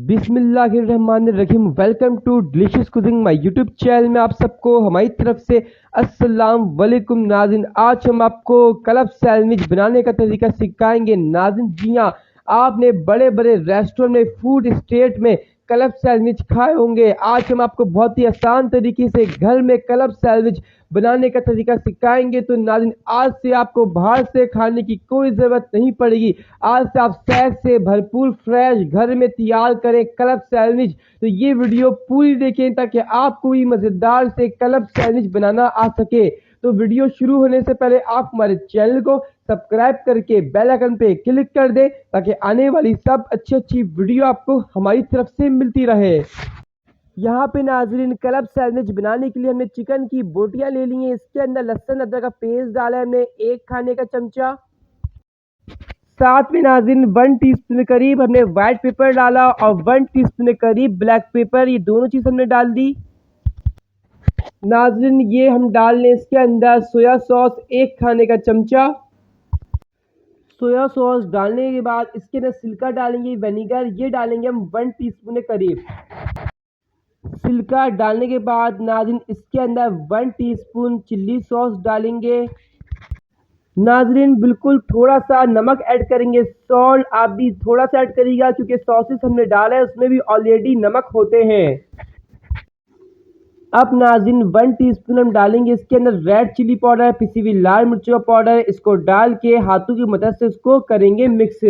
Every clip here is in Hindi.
बिस्मिल्लाहिर्रहमानिर्रहीम। Welcome to delicious cooking my YouTube channel में आप सबको हमारी तरफ से अस्सलाम वालेकुम नाज़रीन। आज हम आपको क्लब सैंडविच बनाने का तरीका सिखाएंगे नाज़रीन। जी हाँ, आपने बड़े बड़े रेस्टोरेंट में, फूड स्टेट में क्लब सैंडविच खाए होंगे। आज हम आपको बहुत ही आसान तरीके से घर में क्लब सैंडविच बनाने का तरीका सिखाएंगे। तो नाज़रीन, आज से आपको बाहर से खाने की कोई ज़रूरत नहीं पड़ेगी। आज से आप सेहत से भरपूर फ्रेश घर में तैयार करें क्लब सैंडविच। तो ये वीडियो पूरी देखें ताकि आपको भी मज़ेदार से क्लब सैंडविच बनाना आ सके। तो वीडियो शुरू होने से पहले आप हमारे चैनल को सब्सक्राइब करके बेल आइकन पे क्लिक कर दें ताकि आने वाली सब अच्छी वीडियो आपको हमारी तरफ से मिलती रहे। यहाँ पे नाजरीन, क्लब सैंडविच बनाने के लिए हमने चिकन की बोटियां ले ली हैं। इसके अंदर लहसुन अदरक का पेस्ट डाला है हमने 1 खाने का चमचा। साथ में नाजरीन 1 टीस्पून के करीब हमने व्हाइट पेपर डाला और 1 टीस्पून के करीब ब्लैक पेपर, ये दोनों चीज़ हमने डाल दी। नाजरीन, ये हम डाल लें इसके अंदर सोया सॉस 1 खाने का चमचा। सोया सॉस डालने के बाद इसके अंदर सिरका डालेंगे, विनेगर ये डालेंगे हम 1 टीस्पून के करीब। सिरका डालने के बाद नाज़रीन इसके अंदर 1 टीस्पून चिल्ली सॉस डालेंगे। नाज़रीन बिल्कुल थोड़ा सा नमक ऐड करेंगे। सॉल्ट आप भी थोड़ा सा ऐड करिएगा क्योंकि सॉसेस हमने डाला है उसमें भी ऑलरेडी नमक होते हैं। अब नाज़रीन 1 टीस्पून हम डालेंगे इसके अंदर रेड चिली पाउडर, पिसी हुई लाल मिर्चों का पाउडर। इसको डाल के हाथों की मदद से इसको करेंगे मिक्स।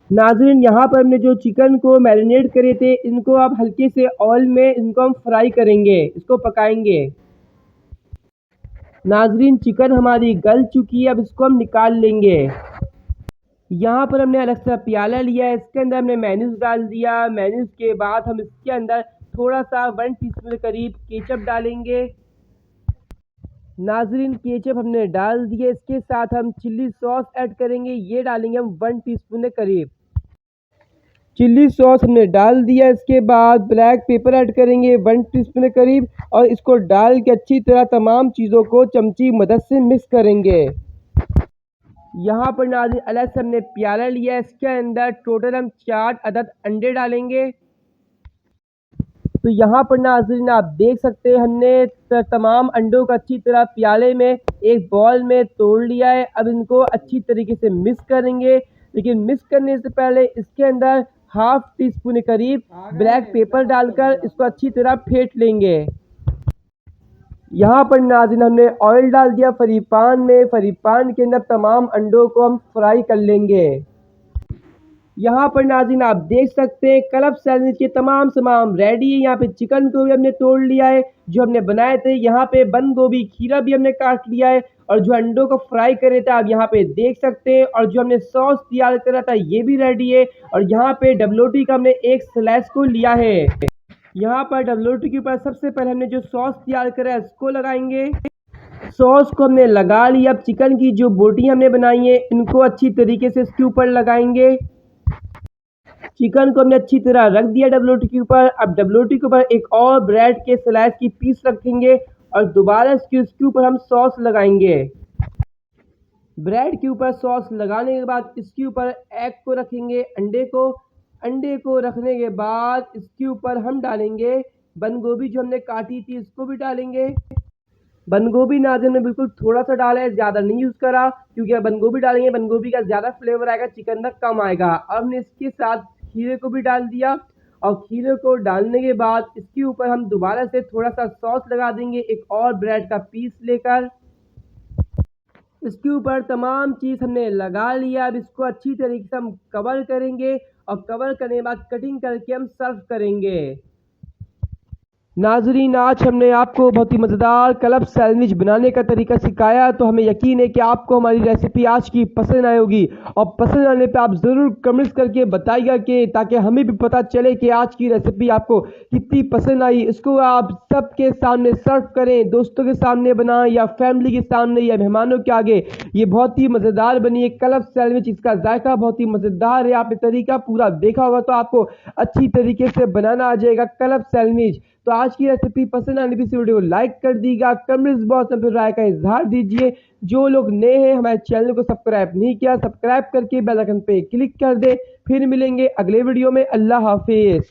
नाज़रीन यहाँ पर हमने जो चिकन को मैरिनेट करे थे, इनको आप हल्के से ऑयल में इनको हम फ्राई करेंगे, इसको पकाएंगे। नाज़रीन चिकन हमारी गल चुकी है, अब इसको हम निकाल लेंगे। यहाँ पर हमने अलग सा प्याला लिया है, इसके अंदर हमने मेयोनीज डाल दिया। मेयोनीज के बाद हम इसके अंदर थोड़ा सा 1 टीस्पून के करीब केचप डालेंगे। नाज़रीन केचप हमने डाल दिए, इसके साथ हम चिल्ली सॉस ऐड करेंगे, ये डालेंगे हम 1 टीस्पून के करीब। चिल्ली सॉस हमने डाल दिया, इसके बाद ब्लैक पेपर ऐड करेंगे 1 टीस्पून के करीब और इसको डाल के अच्छी तरह तमाम चीज़ों को चमची की मदद से मिक्स करेंगे। यहाँ पर नाज़रीन अलग से हमने प्याला लिया है, इसके अंदर टोटल हम 4 अदद अंडे डालेंगे। तो यहाँ पर नाज़रीन आप देख सकते हैं हमने तमाम अंडों को अच्छी तरह प्याले में एक बॉल में तोड़ लिया है। अब इनको अच्छी तरीके से मिक्स करेंगे, लेकिन मिक्स करने से पहले इसके अंदर हाफ टीस्पून के करीब ब्लैक पेपर डालकर इसको अच्छी तरह फेंट लेंगे। यहाँ पर नाज़रीन हमने ऑयल डाल दिया फ्राई पैन में। फ्राई पैन के अंदर तमाम अंडों को हम फ्राई कर लेंगे। यहाँ पर नाज़रीन आप देख सकते हैं क्लब सैंडविच के तमाम सामान रेडी है। यहाँ पे चिकन को भी हमने तोड़ लिया है जो हमने बनाए थे। यहाँ पे बंद गोभी, खीरा भी हमने काट लिया है और जो अंडों को फ्राई करे थे आप यहाँ पे देख सकते हैं। और जो हमने सॉस तैयार करा था ये भी रेडी है। और यहाँ पे डबल रोटी का हमने एक स्लाइस को लिया है। यहाँ पर डबल रोटी के ऊपर सबसे पहले हमने जो सॉस तैयार करा है इसको लगाएंगे। सॉस को हमने लगा लिया। अब चिकन की जो बोटियाँ हमने बनाई है इनको अच्छी तरीके से इसके ऊपर लगाएंगे। चिकन को हमने अच्छी तरह रख दिया डबल रोटी के ऊपर। अब डबल रोटी के ऊपर एक और ब्रेड के स्लाइस की पीस रखेंगे और दोबारा इसके ऊपर हम सॉस लगाएंगे। ब्रेड के ऊपर सॉस लगाने के बाद इसके ऊपर एग को रखेंगे, अंडे को रखने के बाद इसके ऊपर हम डालेंगे बंद गोभी जो हमने काटी थी, इसको भी डालेंगे। बंद गोभी नाज़रीन में बिल्कुल थोड़ा सा डाला है, ज़्यादा नहीं यूज़ करा क्योंकि बंद गोभी डालेंगे बंद गोभी का ज़्यादा फ्लेवर आएगा, चिकन का कम आएगा। अब हमने इसके साथ खीरे को भी डाल दिया और खीरे को डालने के बाद इसके ऊपर हम दोबारा से थोड़ा सा सॉस लगा देंगे एक और ब्रेड का पीस लेकर। इसके ऊपर तमाम चीज़ हमने लगा लिया। अब इसको अच्छी तरीके से हम कवर करेंगे और कवर करने के बाद कटिंग करके हम सर्व करेंगे। नाज़रीन आज हमने आपको बहुत ही मज़ेदार क्लब सैंडविच बनाने का तरीका सिखाया। तो हमें यकीन है कि आपको हमारी रेसिपी आज की पसंद आई होगी और पसंद आने पे आप ज़रूर कमेंट्स करके बताइएगा कि ताकि हमें भी पता चले कि आज की रेसिपी आपको कितनी पसंद आई। इसको आप सबके सामने सर्व करें, दोस्तों के सामने बनाएं या फैमिली के सामने या मेहमानों के आगे। ये बहुत ही मज़ेदार बनी है क्लब सैंडविच, इसका जायका बहुत ही मज़ेदार है। आपने तरीका पूरा देखा होगा तो आपको अच्छी तरीके से बनाना आ जाएगा क्लब सैंडविच। तो आज की रेसिपी पसंद आने पर इस वीडियो को लाइक कर दीजिएगा, कमेंट्स बॉक्स में राय का इजहार दीजिए। जो लोग नए हैं हमारे चैनल को सब्सक्राइब नहीं किया, सब्सक्राइब करके बेल आइकन पे क्लिक कर दे। फिर मिलेंगे अगले वीडियो में। अल्लाह हाफिज।